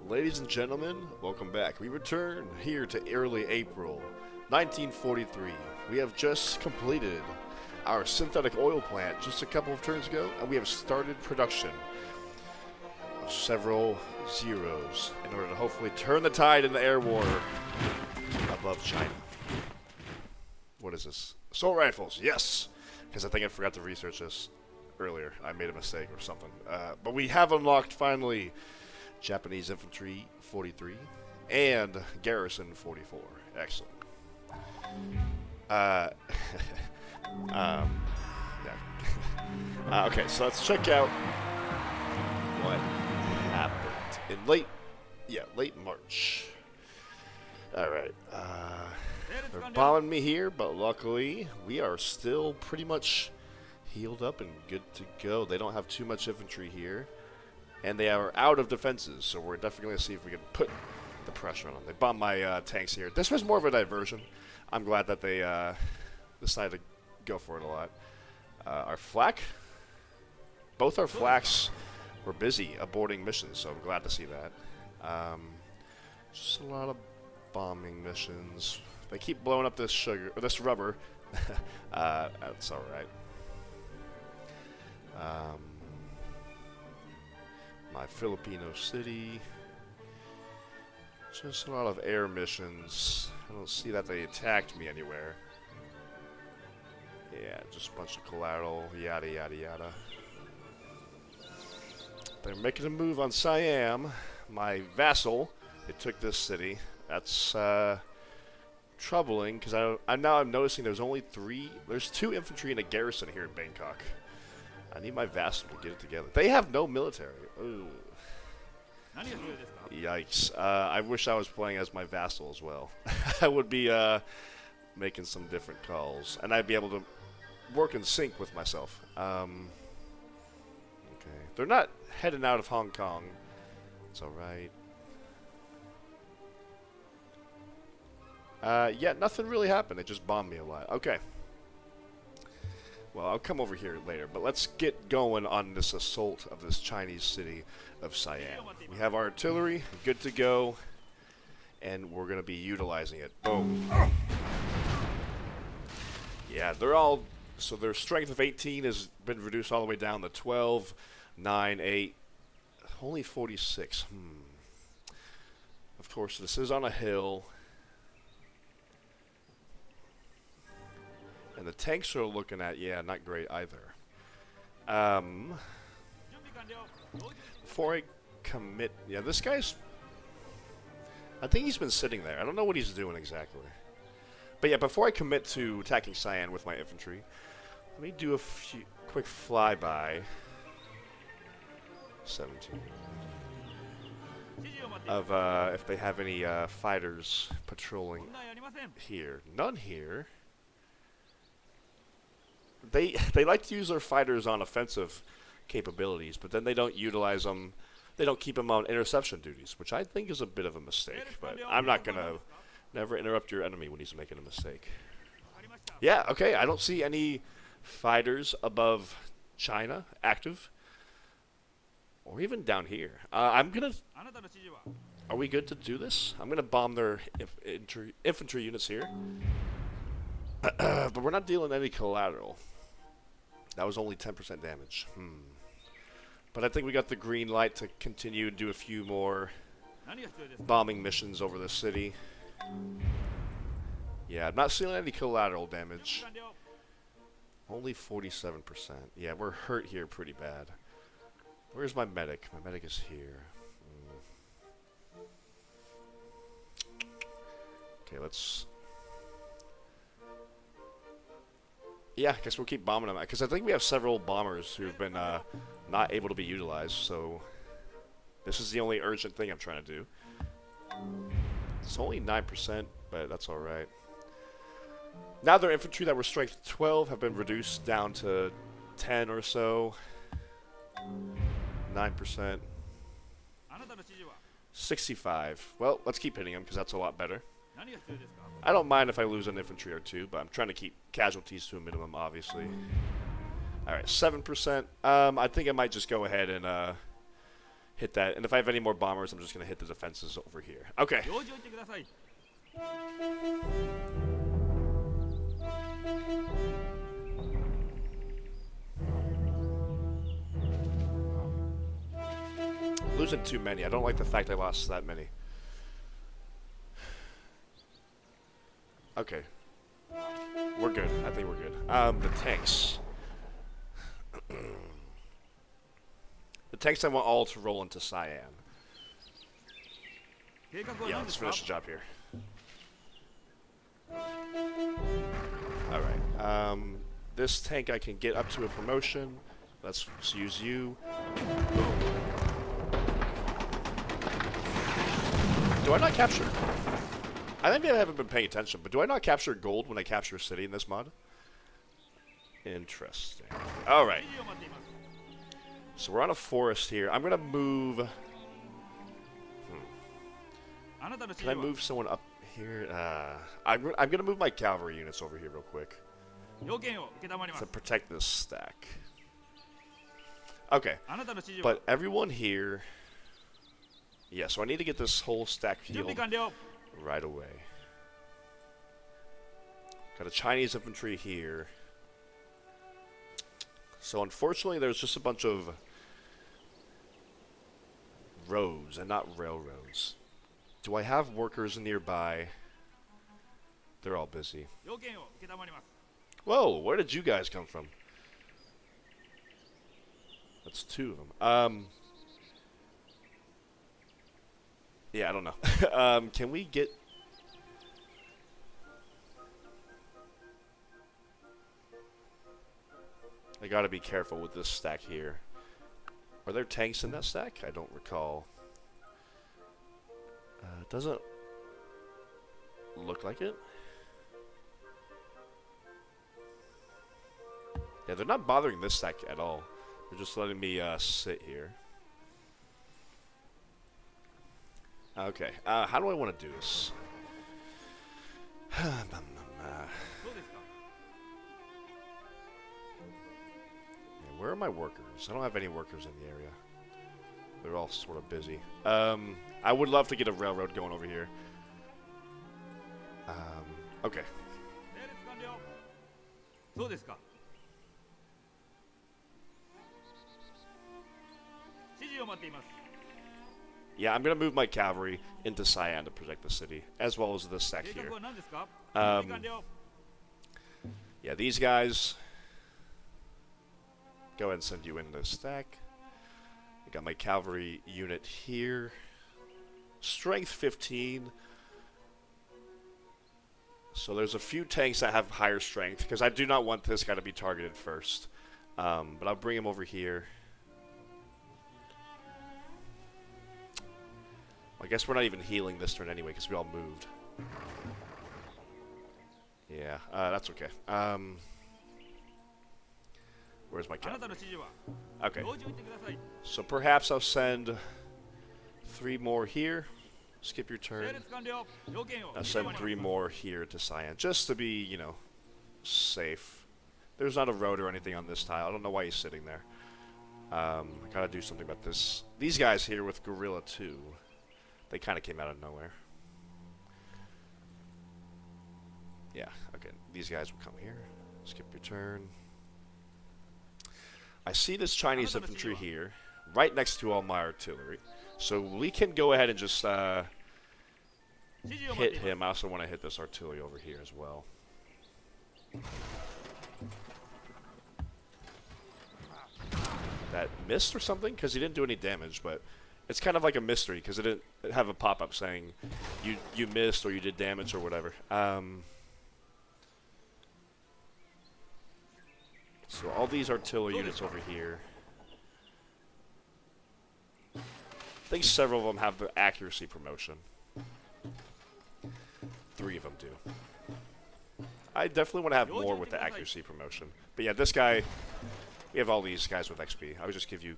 Ladies and gentlemen, welcome back. We return here to early April 1943. We have just completed our synthetic oil plant just a couple of turns ago, and we have started production of several zeros in order to hopefully turn the tide in the air war above China. What is this? Assault rifles, yes! Because I think I forgot to research this earlier. I made a mistake or something. But we have unlocked, finally, Japanese Infantry 43 and Garrison 44. Excellent. Yeah. Okay, so let's check out what happened in late March. Alright, they're bombing me here, but luckily we are still pretty much healed up and good to go. They don't have too much infantry here, and they are out of defenses, so we're definitely going to see if we can put the pressure on them. They bombed my tanks here. This was more of a diversion. I'm glad that they decided to go for it a lot. Our flak, both our flaks were busy aborting missions, so I'm glad to see that. Just a lot of bombing missions. They keep blowing up this rubber. That's all right. My Filipino city. Just a lot of air missions. I don't see that they attacked me anywhere. Yeah, just a bunch of collateral, yada yada yada. They're making a move on Siam, my vassal. They took this city. That's troubling, because I'm noticing there's two infantry and a garrison here in Bangkok. I need my vassal to get it together. They have no military. Ooh. Yikes. I wish I was playing as my vassal as well. I would be making some different calls, and I'd be able to work in sync with myself. Okay. They're not heading out of Hong Kong. It's alright. Yeah, nothing really happened. They just bombed me a lot. Okay. Well, I'll come over here later, but let's get going on this assault of this Chinese city of Sian. We have our artillery, good to go, and we're going to be utilizing it. Boom. Yeah, so their strength of 18 has been reduced all the way down to 12, 9, 8, only 46. Of course, this is on a hill. And the tanks are looking at, yeah, not great either. Before I commit, yeah, this guy's, I think he's been sitting there. I don't know what he's doing exactly. But yeah, before I commit to attacking Sian with my infantry, let me do a quick flyby. 17. Of if they have any fighters patrolling here. None here. They like to use their fighters on offensive capabilities, but then they don't utilize them. They don't keep them on interception duties, which I think is a bit of a mistake. But I'm not gonna never interrupt your enemy when he's making a mistake. Yeah, okay. I don't see any fighters above China active, or even down here. Are we good to do this? I'm gonna bomb their infantry units here, but we're not dealing any collateral. That was only 10% damage. But I think we got the green light to continue and do a few more bombing missions over the city. Yeah, I'm not seeing any collateral damage. Only 47%. Yeah, we're hurt here pretty bad. Where's my medic? My medic is here. Okay, let's... Yeah, I guess we'll keep bombing them, because I think we have several bombers who've been not able to be utilized, so this is the only urgent thing I'm trying to do. It's only 9%, but that's alright. Now their infantry that were strength 12 have been reduced down to 10 or so. 9%. 65. Well, let's keep hitting them, because that's a lot better. I don't mind if I lose an infantry or two, but I'm trying to keep casualties to a minimum, obviously. Alright, 7%. I think I might just go ahead and hit that. And if I have any more bombers, I'm just going to hit the defenses over here. Okay. Losing too many. I don't like the fact I lost that many. Okay. We're good. I think we're good. The tanks. The tanks I want all to roll into Sian. Yeah, let's finish the job here. Alright. This tank I can get up to a promotion. Let's use you. Boom. Do I not capture? I think I haven't been paying attention, but do I not capture gold when I capture a city in this mod? Interesting. Alright. So we're on a forest here. I'm going to move... Can I move someone up here? I'm going to move my cavalry units over here real quick. To protect this stack. Okay. But everyone here... Yeah, so I need to get this whole stack healed right away. Got a Chinese infantry here. So unfortunately, there's just a bunch of roads and not railroads. Do I have workers nearby? They're all busy. Whoa, where did you guys come from? That's two of them. Yeah, I don't know. Can we get... I gotta be careful with this stack here. Are there tanks in that stack? I don't recall. Doesn't look like it. Yeah, they're not bothering this stack at all. They're just letting me sit here. Okay, how do I want to do this? Where are my workers? I don't have any workers in the area. They're all sort of busy. I would love to get a railroad going over here. Okay. Yeah, I'm going to move my cavalry into Sian to protect the city, as well as this stack here. Yeah, these guys... Go ahead and send you in the stack. I got my cavalry unit here. Strength 15. So there's a few tanks that have higher strength, because I do not want this guy to be targeted first. But I'll bring him over here. I guess we're not even healing this turn anyway, because we all moved. Yeah, that's okay. Where's my cavalry? Okay. So perhaps I'll send 3 more here. Skip your turn. I'll send 3 more here to Sian, just to be, you know, safe. There's not a road or anything on this tile. I don't know why he's sitting there. I gotta do something about this. These guys here with Gorilla 2, they kind of came out of nowhere. Yeah, okay. These guys will come here. Skip your turn. I see this Chinese infantry here, right next to all my artillery. So we can go ahead and just hit him. I also want to hit this artillery over here as well. That missed or something? Because he didn't do any damage, but it's kind of like a mystery because it didn't have a pop-up saying you missed or you did damage or whatever. So all these artillery units over here. I think several of them have the accuracy promotion. 3 of them do. I definitely want to have more with the accuracy promotion. But yeah, this guy, we have all these guys with XP. I would just give you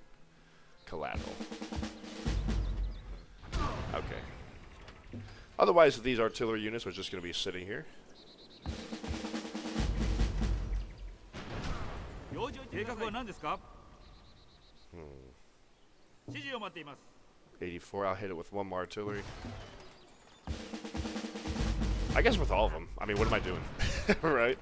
collateral. Okay. Otherwise, these artillery units are just going to be sitting here. 84. I'll hit it with one more artillery. I guess with all of them. I mean, what am I doing? Right?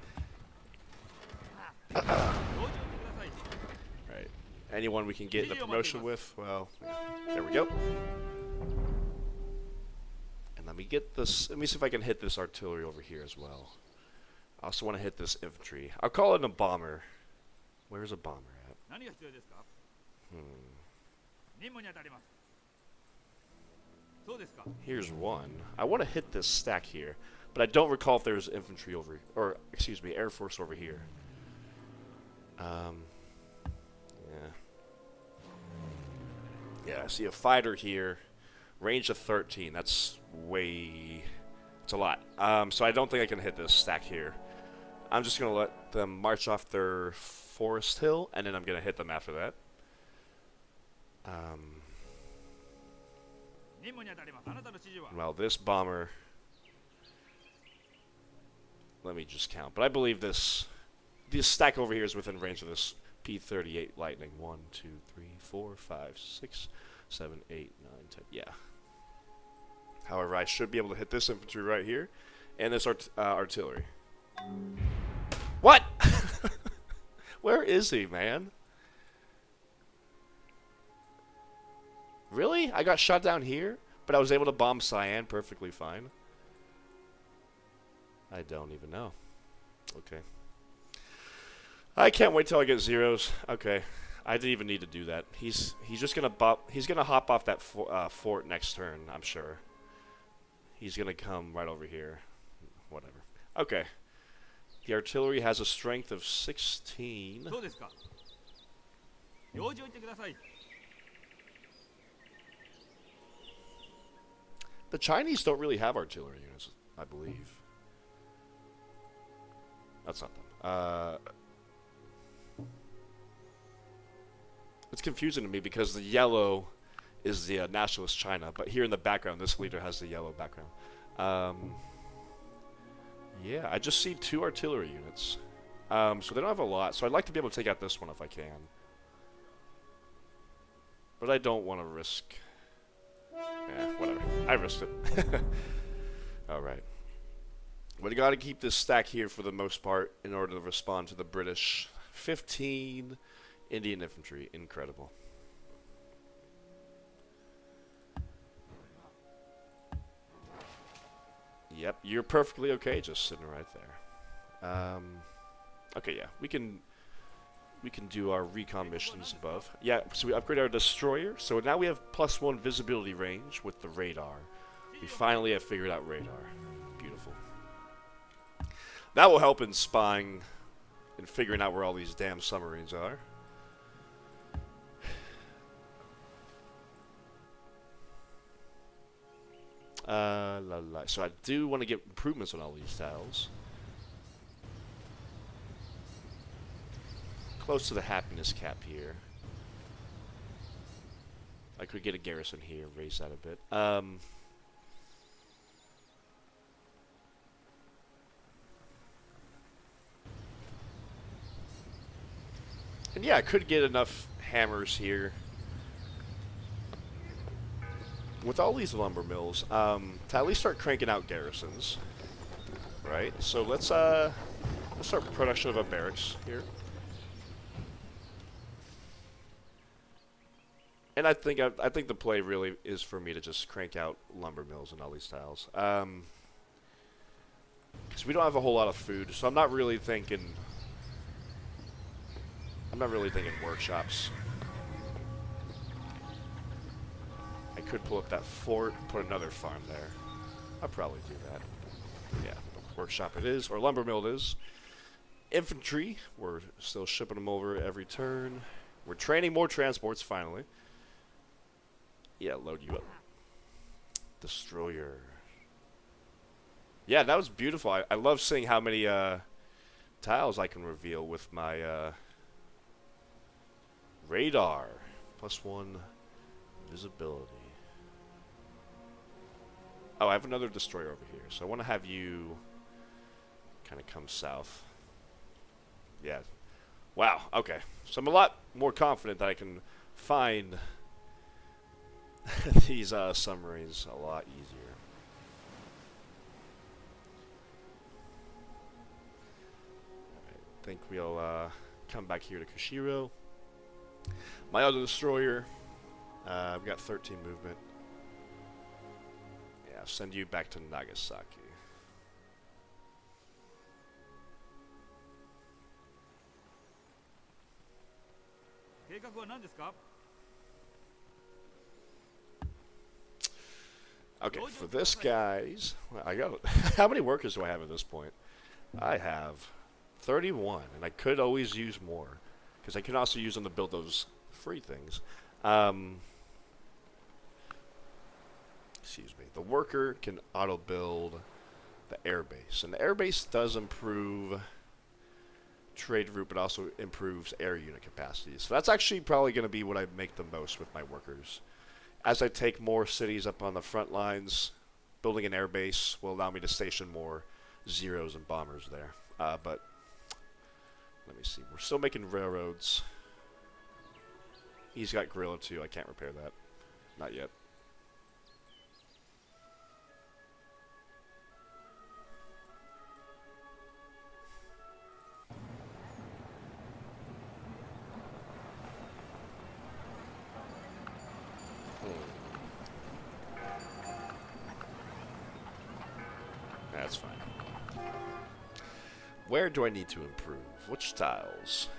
Right. Anyone we can get the promotion with, well, yeah. There we go. And let me get this. Let me see if I can hit this artillery over here as well. I also want to hit this infantry. I'll call it a bomber. Where's a bomber at? Here's one. I want to hit this stack here, but I don't recall if there's infantry over, or excuse me, Air Force over here. Yeah. Yeah, I see a fighter here. Range of 13. That's way... It's a lot. So I don't think I can hit this stack here. I'm just going to let them march off their forest hill, and then I'm going to hit them after that. Well, this bomber... Let me just count. But I believe this stack over here is within range of this P-38 Lightning. 1, 2, 3, 4, 5, 6, 7, 8, 9, 10. Yeah. However, I should be able to hit this infantry right here, and this artillery. What? Where is he, man? Really? I got shot down here, but I was able to bomb Sian perfectly fine. I don't even know. Okay. I can't wait till I get zeros. Okay. I didn't even need to do that. He's just gonna hop off that fort next turn, I'm sure. He's gonna come right over here. Whatever. Okay. The artillery has a strength of 16. The Chinese don't really have artillery units, I believe. That's not them. It's confusing to me because the yellow is the nationalist China, but here in the background, this leader has the yellow background. Yeah, I just see 2 artillery units. So they don't have a lot, so I'd like to be able to take out this one if I can. But I don't want to risk... whatever. I risked it. Alright. We got to keep this stack here for the most part in order to respond to the British. 15 Indian infantry. Incredible. Yep, you're perfectly okay just sitting right there. Okay, yeah, we can do our recon missions above. Yeah, so we upgrade our destroyer. So now we have +1 visibility range with the radar. We finally have figured out radar. Beautiful. That will help in spying and figuring out where all these damn submarines are. So I do want to get improvements on all these tiles. Close to the happiness cap here. I could get a garrison here, raise that a bit. And yeah, I could get enough hammers here. With all these lumber mills, to at least start cranking out garrisons. Right? So let's start production of a barracks here. And I think the play really is for me to just crank out lumber mills and all these tiles. Because we don't have a whole lot of food, so I'm not really thinking workshops. I could pull up that fort, put another farm there. I'll probably do that. Yeah, workshop it is, or lumber mill it is. Infantry, we're still shipping them over every turn. We're training more transports finally. Yeah, load you up. Destroyer. Yeah, that was beautiful. I love seeing how many tiles I can reveal with my radar. +1 visibility. Oh, I have another destroyer over here, so I want to have you kind of come south. Yeah. Wow, okay. So I'm a lot more confident that I can find these submarines a lot easier. I think we'll come back here to Kushiro. My other destroyer, I've got 13 movement. Yeah, I'll send you back to Nagasaki. Okay, for this guys, I got how many workers do I have at this point? I have 31, and I could always use more because I can also use them to build those free things. Excuse me. The worker can auto build the airbase, and the airbase does improve trade route, but also improves air unit capacity. So that's actually probably going to be what I make the most with my workers. As I take more cities up on the front lines, building an airbase will allow me to station more Zeros and bombers there. But let me see. We're still making railroads. He's got Gorilla too. I can't repair that. Not yet. That's fine. Where do I need to improve? Which tiles?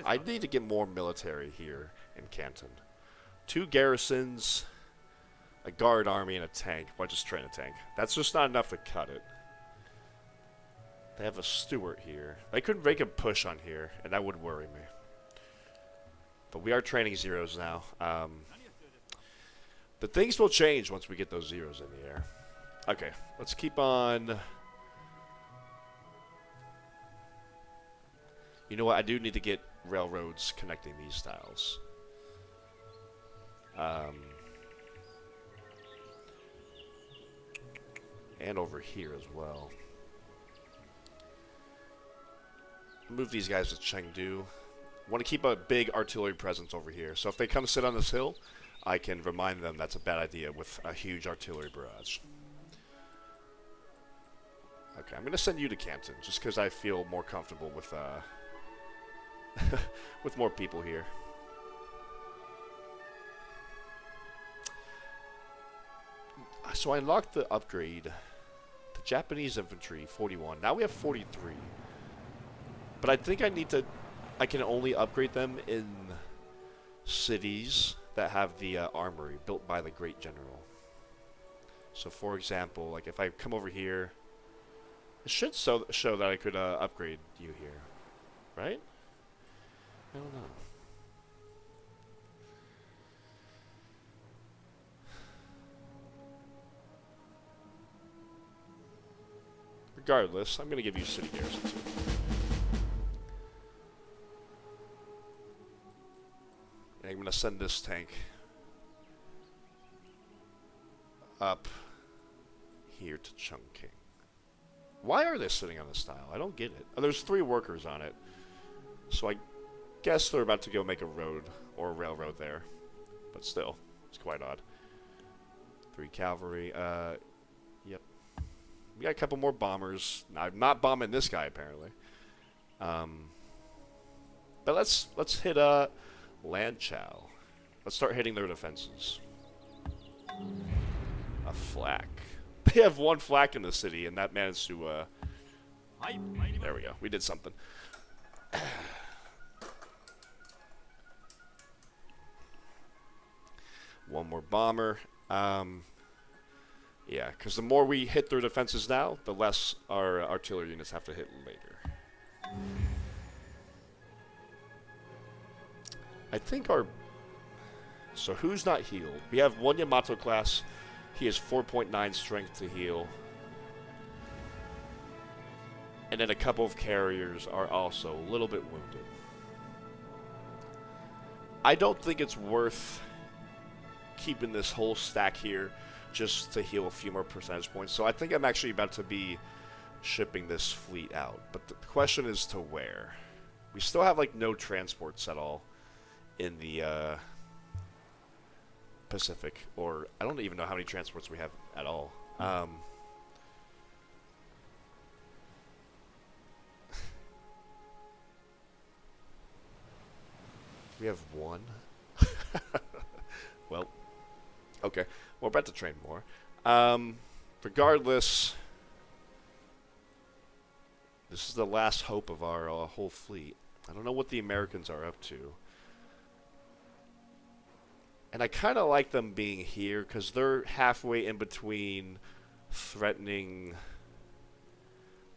I need to get more military here in Canton. 2 garrisons, a guard army, and a tank. Why just train a tank? That's just not enough to cut it. They have a Stuart here. They couldn't make a push on here, and that would worry me. But we are training Zeros now. But things will change once we get those Zeros in the air. Okay, let's keep on. You know what? I do need to get railroads connecting these tiles. And over here as well. Move these guys to Chengdu. Want to keep a big artillery presence over here. So if they come sit on this hill, I can remind them that's a bad idea with a huge artillery barrage. Okay, I'm going to send you to Canton just because I feel more comfortable with with more people here. So I unlocked the upgrade. The Japanese infantry, 41. Now we have 43. But I think I can only upgrade them in cities that have the armory built by the Great General. So for example, like if I come over here, it should show that I could upgrade you here, right? I don't know. Regardless, I'm going to give you city garrison too. And I'm going to send this tank up here to Chungking. Why are they sitting on this tile? I don't get it. Oh, there's 3 workers on it. So I guess they're about to go make a road or a railroad there. But still, it's quite odd. 3 cavalry. Yep. We got a couple more bombers. Now, I'm not bombing this guy, apparently. But let's hit Lanchow. Let's start hitting their defenses. A flak. They have 1 flak in the city, and that managed to, there we go. We did something. One more bomber. Yeah, because the more we hit their defenses now, the less our artillery units have to hit later. I think our... So who's not healed? We have 1 Yamato class. He has 4.9 strength to heal. And then a couple of carriers are also a little bit wounded. I don't think it's worth keeping this whole stack here just to heal a few more percentage points. So I think I'm actually about to be shipping this fleet out. But the question is to where. We still have like no transports at all in the Pacific, or I don't even know how many transports we have at all. We have one. Well, okay. We're about to train more. Regardless, this is the last hope of our whole fleet. I don't know what the Americans are up to. And I kind of like them being here because they're halfway in between threatening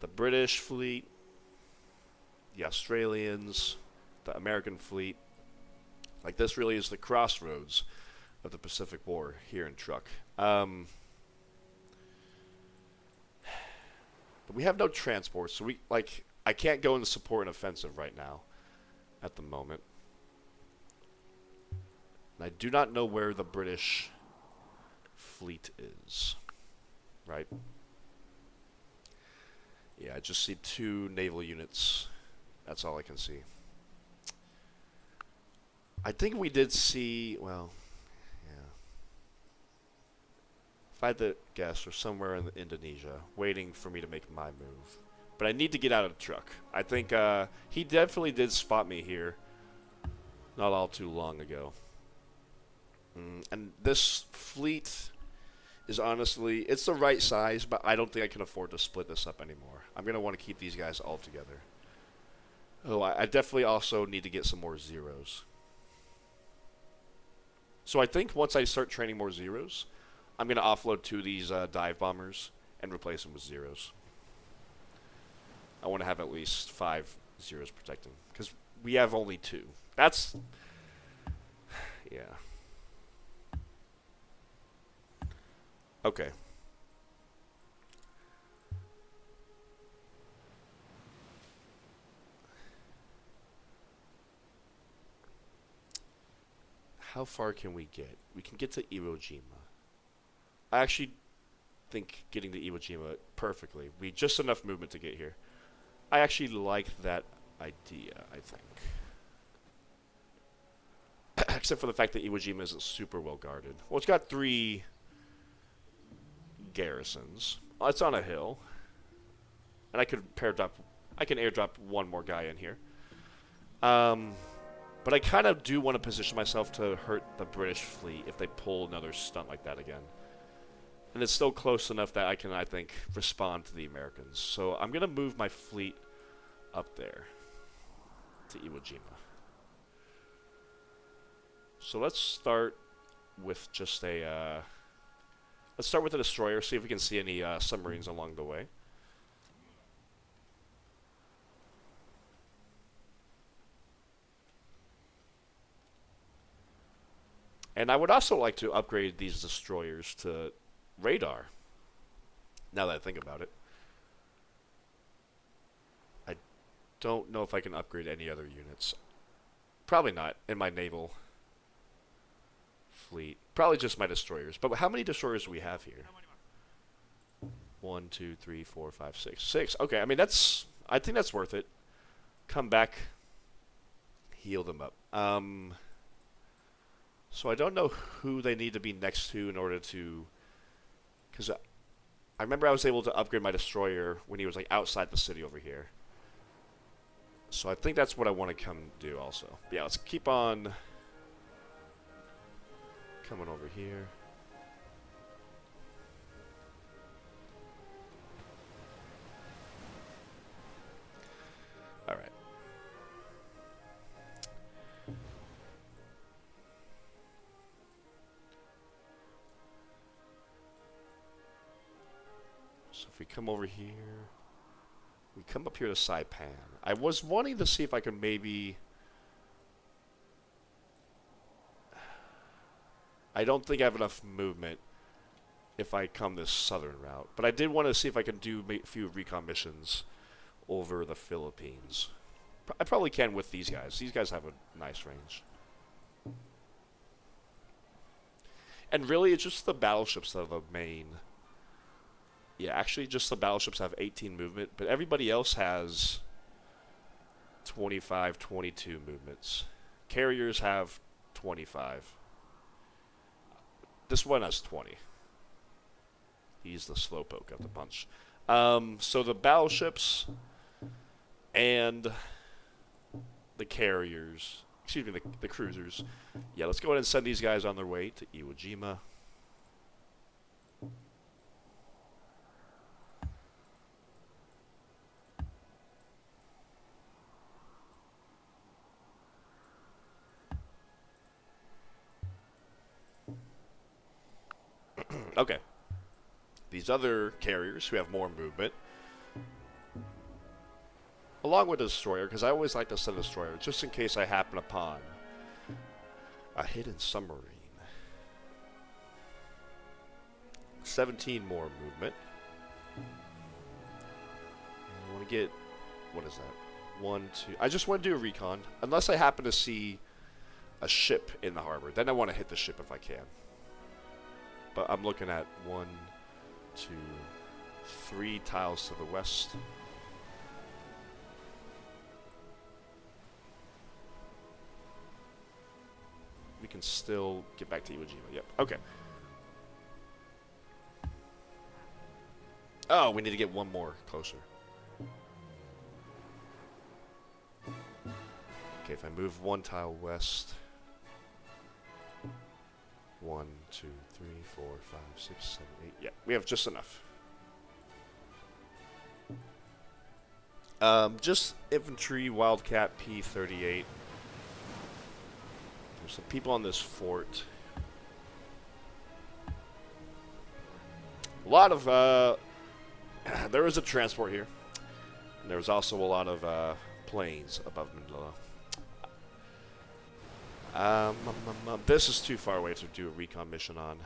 the British fleet, the Australians, the American fleet. Like, this really is the crossroads of the Pacific War here in Truk. But we have no transports, so I can't go into support an offensive right now at the moment. And I do not know where the British fleet is. Right? Yeah, I just see 2 naval units. That's all I can see. I think we did see, well, yeah. If I had to guess, we're somewhere in Indonesia, waiting for me to make my move. But I need to get out of the truck. I think he definitely did spot me here not all too long ago. And this fleet is honestly, it's the right size, but I don't think I can afford to split this up anymore. I'm going to want to keep these guys all together. Oh, I definitely also need to get some more zeros. So I think once I start training more zeros, I'm going to offload 2 of these dive bombers and replace them with zeros. I want to have at least 5 zeros protecting, because we have only 2. That's, yeah. Okay. How far can we get? We can get to Iwo Jima. I actually think getting to Iwo Jima perfectly. We just enough movement to get here. I actually like that idea, I think. Except for the fact that Iwo Jima isn't super well guarded. Well, it's got 3 garrisons. Oh, it's on a hill. And I can airdrop 1 more guy in here. But I kind of do want to position myself to hurt the British fleet if they pull another stunt like that again. And it's still close enough that I can, I think, respond to the Americans. So I'm going to move my fleet up there to Iwo Jima. So let's start with just a... let's start with a destroyer, see if we can see any submarines along the way. And I would also like to upgrade these destroyers to radar, now that I think about it. I don't know if I can upgrade any other units. Probably not in my naval fleet. Probably just my destroyers. But how many destroyers do we have here? 1, 2, 3, 4, 5, 6. 6. Okay, I mean, I think that's worth it. Come back. Heal them up. So I don't know who they need to be next to in order to... Because I remember I was able to upgrade my destroyer when he was like outside the city over here. So I think that's what I want to come do also. But yeah, let's keep on coming over here. Alright. So if we come over here, we come up here to Saipan. I was wanting to see if I could maybe... I don't think I have enough movement if I come this southern route. But I did want to see if I can do a few recon missions over the Philippines. I probably can with these guys. These guys have a nice range. And really, it's just the battleships that are the main... Yeah, actually, just the battleships have 18 movement, but everybody else has 25, 22 movements. Carriers have 25. This one has 20. He's the slowpoke of the bunch. So the battleships and the carriers, excuse me, the cruisers. Yeah, let's go ahead and send these guys on their way to Iwo Jima. Okay. These other carriers who have more movement, along with the destroyer, because I always like to send a destroyer, just in case I happen upon a hidden submarine. 17 more movement. I want to get, what is that? 1, 2. I just want to do a recon, unless I happen to see a ship in the harbor. Then I want to hit the ship if I can. But I'm looking at 1, 2, 3 tiles to the west. We can still get back to Iwo Jima. Yep. Okay. Oh, we need to get one more closer. Okay, if I move 1 tile west. 1, 2, 3, 4, 5, 6, 7, 8. Yeah, we have just enough. Just infantry, Wildcat, P-38. There's some people on this fort. A lot of, there was a transport here. And there was also a lot of, planes above Manila. This is too far away to do a recon mission on.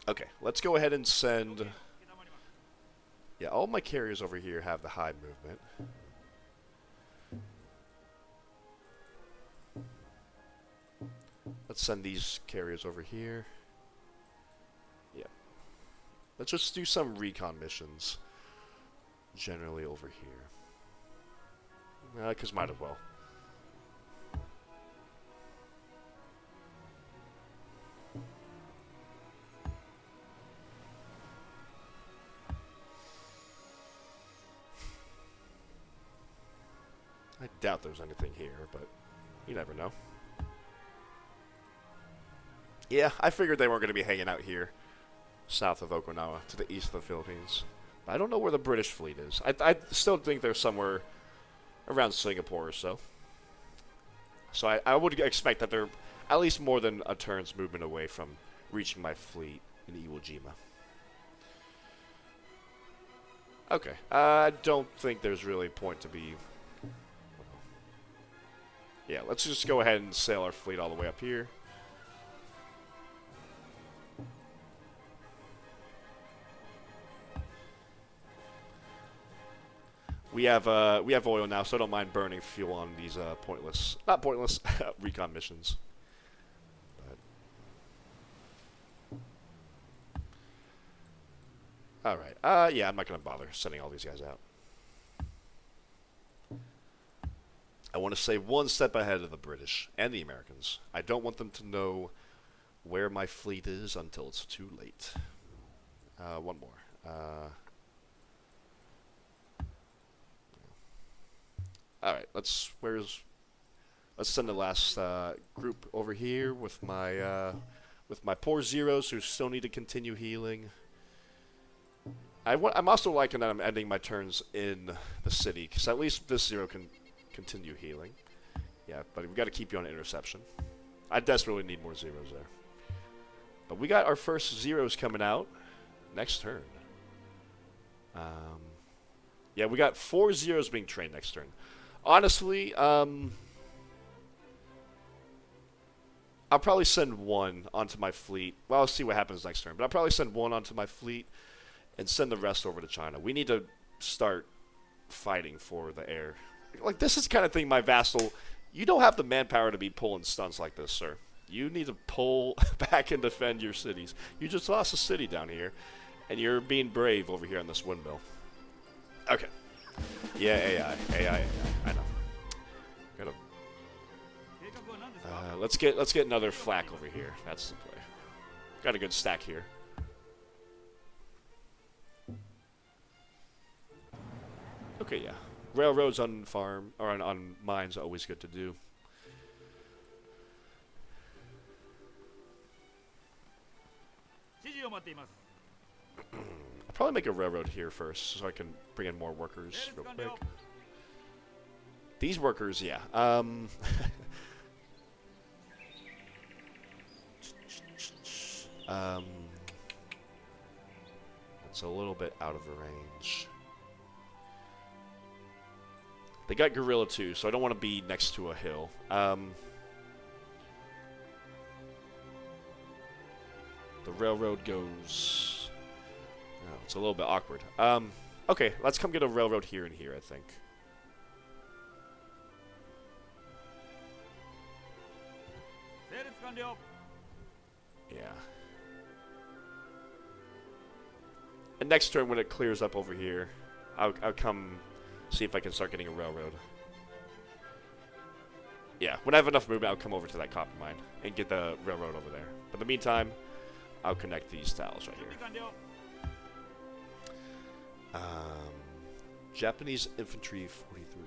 Okay, let's go ahead and send... Yeah, all my carriers over here have the high movement. Let's send these carriers over here. Yeah. Let's just do some recon missions. Generally over here. Because might as well. I doubt there's anything here, but you never know. Yeah, I figured they weren't going to be hanging out here, south of Okinawa, to the east of the Philippines. But I don't know where the British fleet is. I still think they're somewhere around Singapore or so. So I would expect that they're at least more than a turn's movement away from reaching my fleet in Iwo Jima. Okay, I don't think there's really a point to be... Yeah, let's just go ahead and sail our fleet all the way up here. We have oil now, so I don't mind burning fuel on these not pointless recon missions. But. All right. Yeah, I'm not gonna bother sending all these guys out. I want to stay one step ahead of the British and the Americans. I don't want them to know where my fleet is until it's too late. One more. All right, let's send the last group over here with my poor zeros who still need to continue healing. I'm also liking that I'm ending my turns in the city, because at least this zero can continue healing. Yeah, but we've got to keep you on interception. I desperately need more zeros there. But we got our first zeros coming out next turn. Yeah, we got 4 zeros being trained next turn. Honestly, I'll probably send 1 onto my fleet. Well, I'll see what happens next turn. But I'll probably send 1 onto my fleet and send the rest over to China. We need to start fighting for the air. Like, this is the kind of thing my vassal... You don't have the manpower to be pulling stunts like this, sir. You need to pull back and defend your cities. You just lost a city down here, and you're being brave over here on this windmill. Okay. Yeah, AI. I know. Gotta. Let's get another flak over here. That's the play. Got a good stack here. Okay, yeah. Railroads on farm or on mines are always good to do. I'll probably make a railroad here first so I can bring in more workers real quick. These workers, yeah. It's a little bit out of the range. They got Gorilla too, so I don't want to be next to a hill. The railroad goes... Oh, it's a little bit awkward. Okay, let's come get a railroad here and here, I think. Yeah. And next turn, when it clears up over here, I'll come see if I can start getting a railroad. Yeah, when I have enough movement, I'll come over to that copper mine and get the railroad over there. But in the meantime, I'll connect these tiles right here. Japanese infantry 43.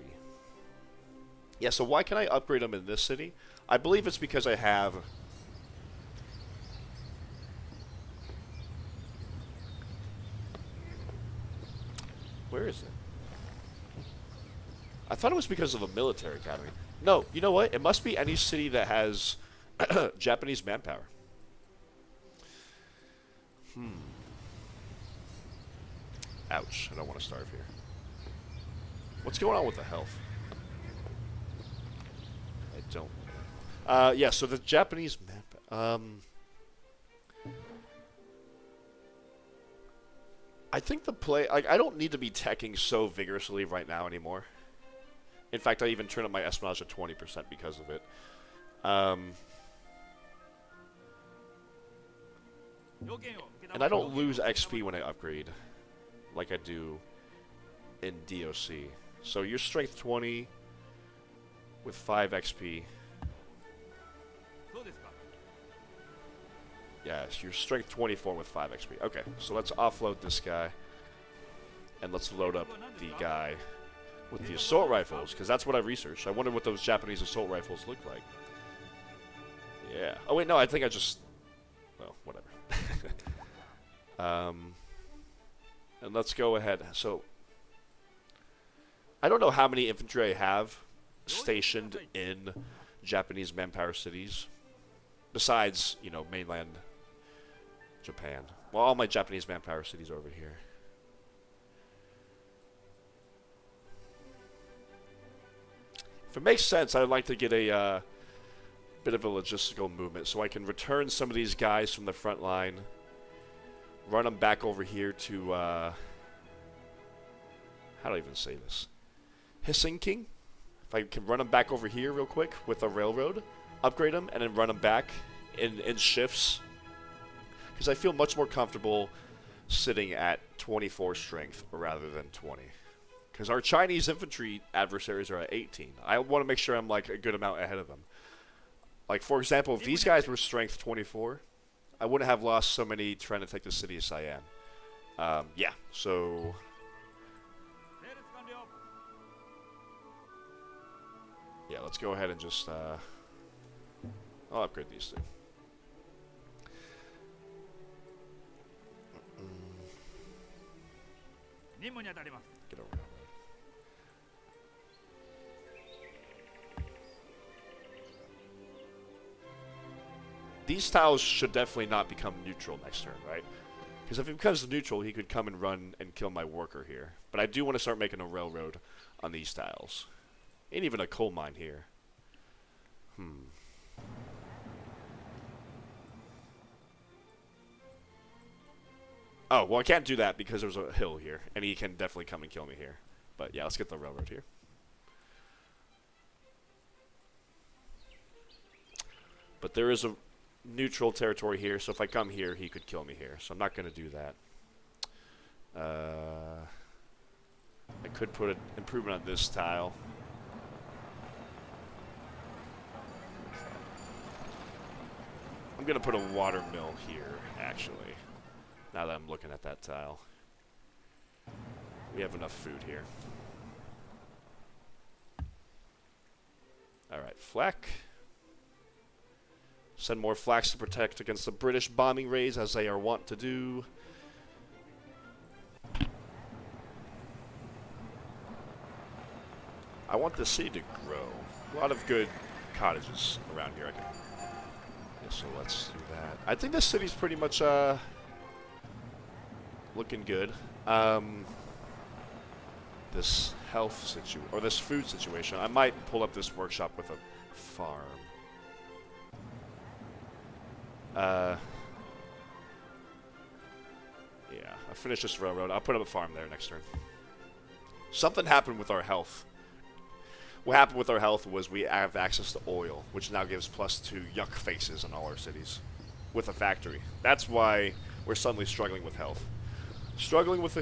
Yeah, so why can I upgrade them in this city? I believe it's because I have... Where is it? I thought it was because of a military academy. No, you know what? It must be any city that has Japanese manpower. Ouch. I don't want to starve here. What's going on with the health? I don't. Yeah, so the Japanese manpower... I think the play... Like, I don't need to be teching so vigorously right now anymore. In fact, I even turned up my espionage at 20% because of it. And I don't lose XP when I upgrade like I do in DOC. So your strength 20 with 5 XP. Yes, your strength 24 with 5 XP. Okay, so let's offload this guy. And let's load up the guy with the assault rifles, because that's what I researched. I wonder what those Japanese assault rifles look like. Yeah. Oh, wait, no, I think I just... Well, whatever. And let's go ahead. So, I don't know how many infantry I have stationed in Japanese manpower cities. Besides, you know, mainland Japan. Well, all my Japanese manpower cities are over here. If it makes sense, I'd like to get a bit of a logistical movement so I can return some of these guys from the front line, run them back over here to, how do I even say this? Chungking? If I can run them back over here real quick with a railroad, upgrade them, and then run them back in shifts. Because I feel much more comfortable sitting at 24 strength rather than 20. Because our Chinese infantry adversaries are at 18. I want to make sure I'm like a good amount ahead of them. Like, for example, if these guys were strength 24, I wouldn't have lost so many trying to take the city of Sian. Yeah, so... Yeah, let's go ahead and just... I'll upgrade these two. Get over here. These tiles should definitely not become neutral next turn, right? Because if it becomes neutral, he could come and run and kill my worker here. But I do want to start making a railroad on these tiles. And even a coal mine here. Oh, well, I can't do that because there's a hill here. And he can definitely come and kill me here. But yeah, let's get the railroad here. But there is a neutral territory here, so if I come here, he could kill me here. So I'm not going to do that. I could put an improvement on this tile. I'm going to put a water mill here, actually, now that I'm looking at that tile. We have enough food here. Alright, flak. Send more flags to protect against the British bombing raids, as they are wont to do. I want the city to grow. A lot of good cottages around here. Yeah, so let's do that. I think this city's pretty much looking good. This health situation, or this food situation, I might pull up this workshop with a farm. Yeah, I finished this railroad. I'll put up a farm there next turn. Something happened with our health. What happened with our health was we have access to oil, which now gives +2 yuck faces in all our cities with a factory. That's why we're suddenly struggling with health. Struggling with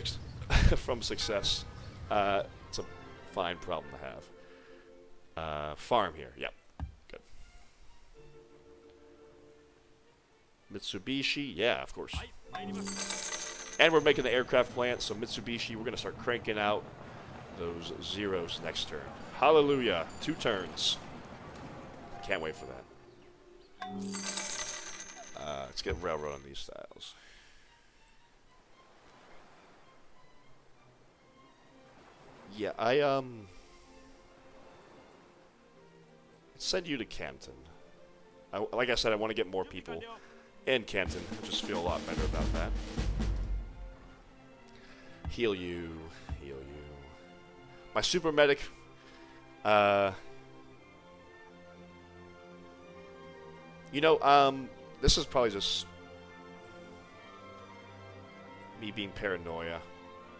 from success. It's a fine problem to have. Farm here. Yep. Good. Mitsubishi. Yeah, of course. And we're making the aircraft plant, so Mitsubishi, we're going to start cranking out those zeros next turn. Hallelujah. 2 turns. Can't wait for that. Let's get railroad on these styles. Yeah, send you to Canton. Like I said, I want to get more people in Canton. I just feel a lot better about that. Heal you. Heal you. My super medic. You know, this is probably just me being paranoia.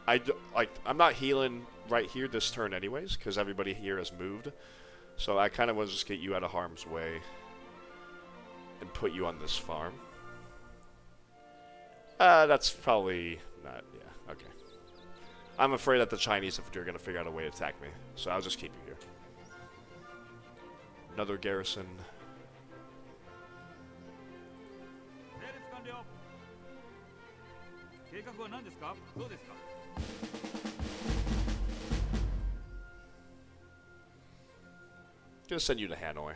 I'm not healing right here this turn anyways, because everybody here has moved. So I kind of want to just get you out of harm's way and put you on this farm. That's probably not, yeah, okay. I'm afraid that the Chinese infantry are going to figure out a way to attack me, so I'll just keep you here. Another garrison. Gonna send you to Hanoi.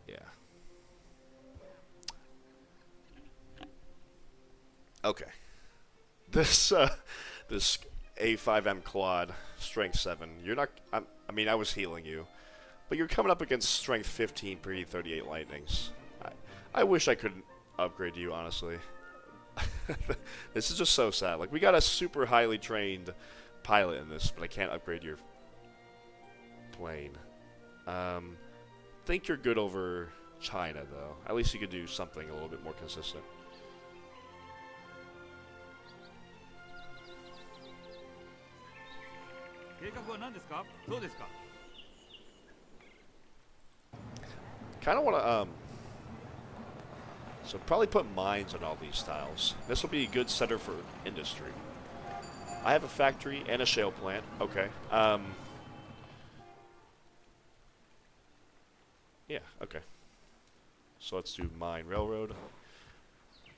Yeah. Okay. This this A5M Claude, strength 7. You're not. I mean, I was healing you, but you're coming up against strength 15 P38 lightnings. I wish I could upgrade you, honestly. This is just so sad. Like, we got a super highly trained pilot in this, but I can't upgrade your plane. Think you're good over China, though. At least you could do something a little bit more consistent. Kind of want to, so probably put mines on all these tiles. This will be a good center for industry. I have a factory and a shale plant. Okay. Yeah, okay. So let's do mine railroad.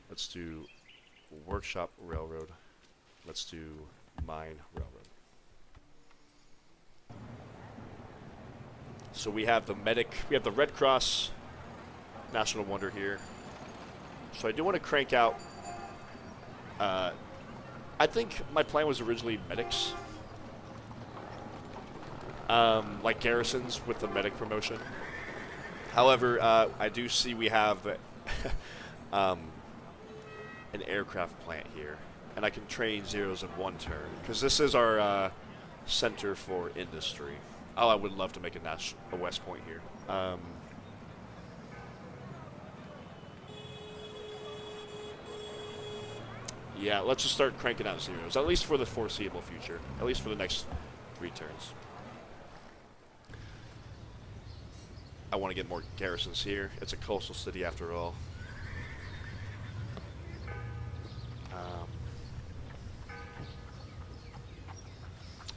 Let's do workshop railroad. Let's do mine railroad. So we have the medic, we have the Red Cross National Wonder here. So I do want to crank out, I think my plan was originally medics. Like garrisons with the medic promotion. However, I do see we have the an aircraft plant here. And I can train zeros in 1 turn. Because this is our center for industry. Oh, I would love to make a West Point here. Yeah, let's just start cranking out zeros. At least for the foreseeable future. At least for the next 3 turns. I want to get more garrisons here. It's a coastal city after all.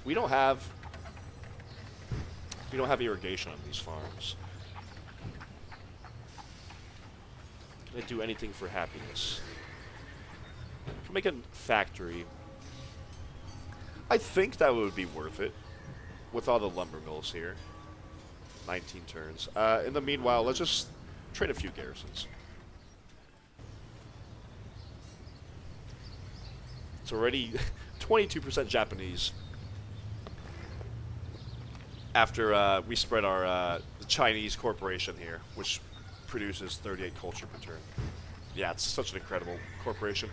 We don't have irrigation on these farms. Can I do anything for happiness? Can make a factory. I think that would be worth it with all the lumber mills here. 19 turns. In the meanwhile, let's just trade a few garrisons. It's already 22% Japanese after we spread our the Chinese corporation here, which produces 38 culture per turn. Yeah, it's such an incredible corporation.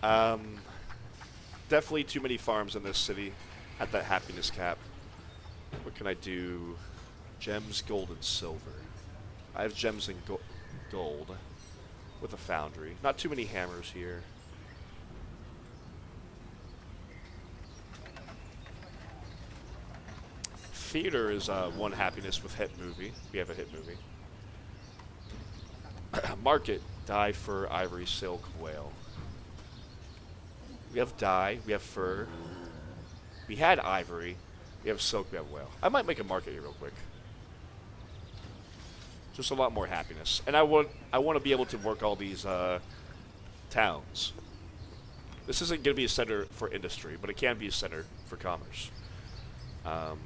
Definitely too many farms in this city at that happiness cap. What can I do? Gems, gold, and silver. I have gems and gold with a foundry. Not too many hammers here. Theater is one happiness with hit movie. We have a hit movie. Market, dye, fur, ivory, silk, whale. We have dye, we have fur. We had ivory. We have silk, we have whale. I might make a market here real quick. Just a lot more happiness. And I want to be able to work all these towns. This isn't going to be a center for industry, but it can be a center for commerce. In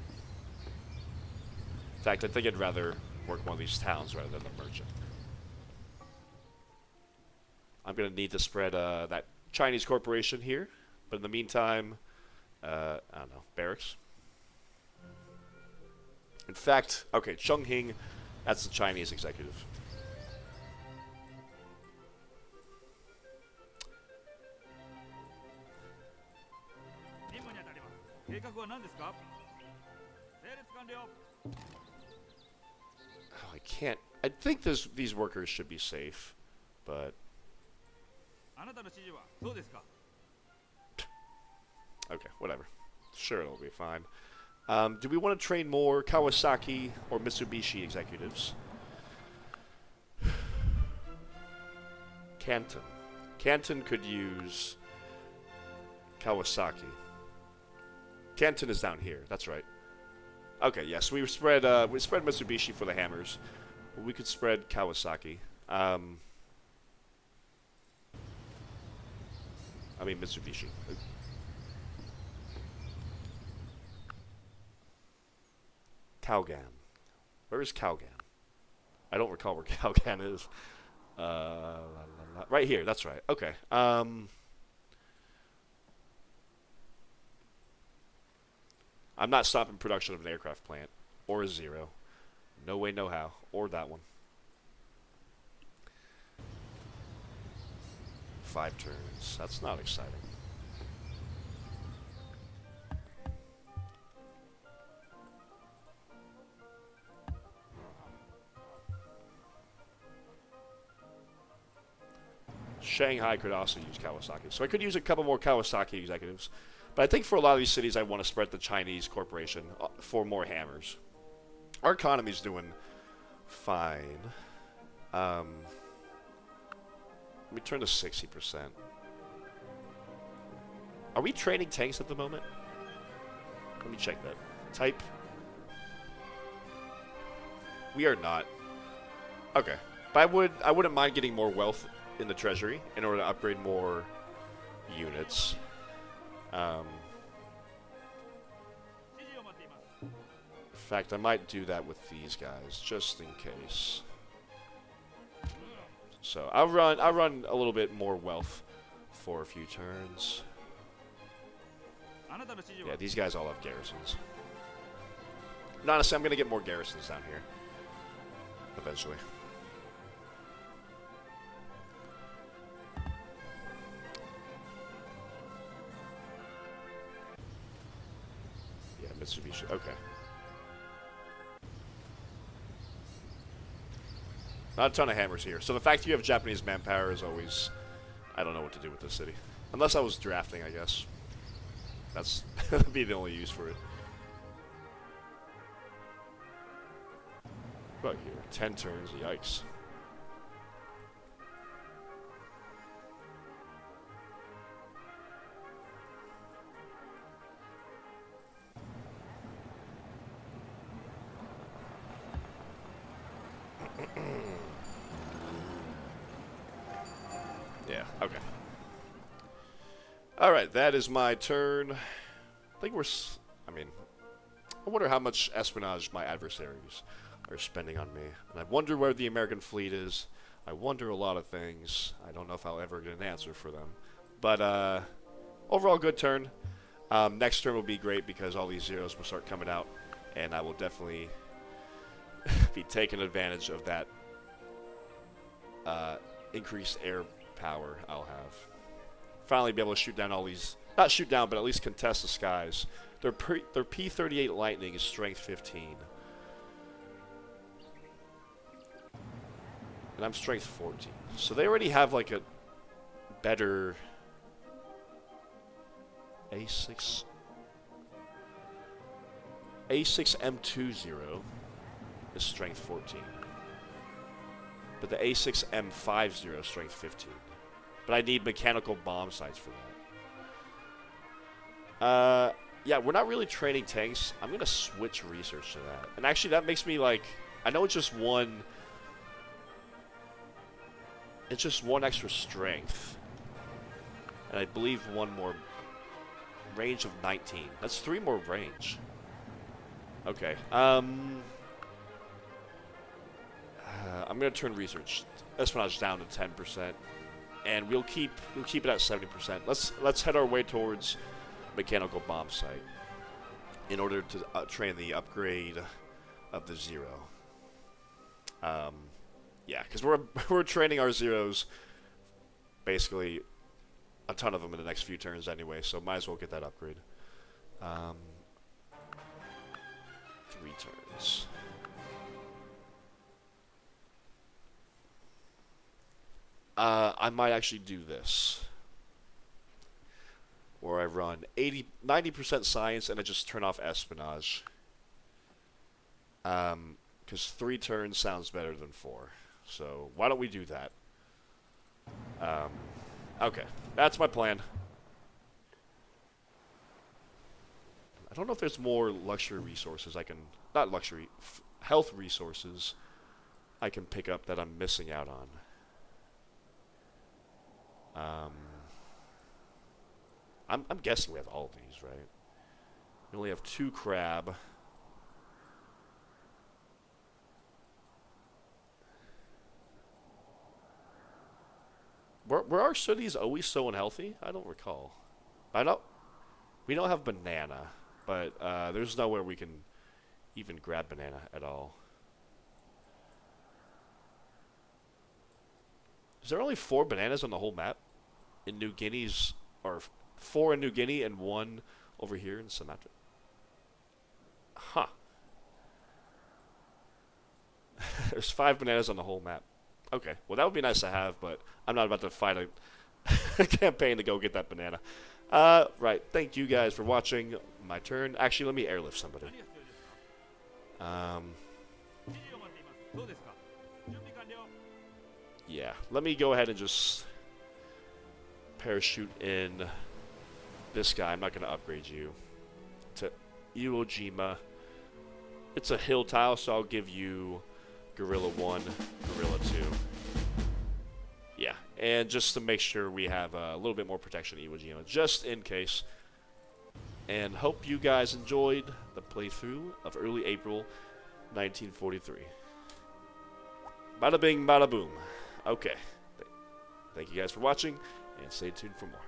fact, I think I'd rather work one of these towns rather than the merchant. I'm going to need to spread that Chinese corporation here. But in the meantime, I don't know, barracks. In fact, okay, Chungking, that's the Chinese executive. Oh, I can't. I think these workers should be safe, but okay, whatever. Sure, it'll be fine. Do we want to train more Kawasaki or Mitsubishi executives? Canton. Canton could use Kawasaki. Canton is down here. That's right. Okay, yes, we spread Mitsubishi for the hammers. We could spread Kawasaki. I mean Mitsubishi. Calgan. Where is Calgan? I don't recall where Calgan is. Right here, that's right. Okay. I'm not stopping production of an aircraft plant. Or a zero. No way, no how. Or that one. 5 turns. That's not exciting. Shanghai could also use Kawasaki. So I could use a couple more Kawasaki executives. But I think for a lot of these cities, I want to spread the Chinese corporation for more hammers. Our economy's doing fine. Let me turn to 60%. Are we training tanks at the moment? Let me check that. Type. We are not. Okay. But I wouldn't mind getting more wealth in the treasury in order to upgrade more units. In fact, I might do that with these guys just in case. So I'll run a little bit more wealth for a few turns. Yeah, these guys all have garrisons. And honestly, I'm gonna get more garrisons down here eventually. Yeah, Mitsubishi. Okay. Not a ton of hammers here. So the fact you have Japanese manpower is always... I don't know what to do with this city. Unless I was drafting, I guess. That'd be the only use for it. What about here? 10 turns. Yikes. Alright, that is my turn. I think I mean, I wonder how much espionage my adversaries are spending on me. And I wonder where the American fleet is. I wonder a lot of things. I don't know if I'll ever get an answer for them. But, overall good turn. Next turn will be great because all these zeros will start coming out. And I will definitely be taking advantage of that increased air power I'll have. Finally be able to shoot down all these, not shoot down, but at least contest the skies. Their P-38 Lightning is strength 15. And I'm strength 14. So they already have like a better A6 M20 is strength 14. But the A6 M50 is strength 15. But I need mechanical bomb sights for that. Yeah, we're not really training tanks. I'm going to switch research to that. And actually that makes me like, I know it's just one extra strength. And I believe one more range of 19. That's 3 more range. Okay. I'm going to turn research espionage down to 10%. And we'll keep it at 70%. Let's head our way towards mechanical bomb site in order to train the upgrade of the Zero. Yeah, because we're training our Zeros basically a ton of them in the next few turns anyway, so might as well get that upgrade. 3 turns. I might actually do this, where I run 90% science and I just turn off espionage. Because 3 turns sounds better than 4. So why don't we do that? Okay, that's my plan. I don't know if there's more luxury resources I can, not luxury, health resources I can pick up that I'm missing out on. I'm guessing we have all of these, right? We only have 2 crab. Were our cities always so unhealthy? I don't recall. We don't have banana, but there's nowhere we can even grab banana at all. Is there only 4 bananas on the whole map? In New Guinea's, or 4 in New Guinea and 1 over here in Sumatra? Huh. There's 5 bananas on the whole map. Okay, well that would be nice to have, but I'm not about to fight a campaign to go get that banana. Right, thank you guys for watching. My turn. Actually, let me airlift somebody. Yeah, let me go ahead and just parachute in this guy. I'm not going to upgrade you to Iwo Jima. It's a hill tile, so I'll give you Gorilla 1, Gorilla 2. Yeah, and just to make sure we have a little bit more protection in Iwo Jima, just in case. And hope you guys enjoyed the playthrough of early April 1943. Bada bing, bada boom. Okay. Thank you guys for watching, and stay tuned for more.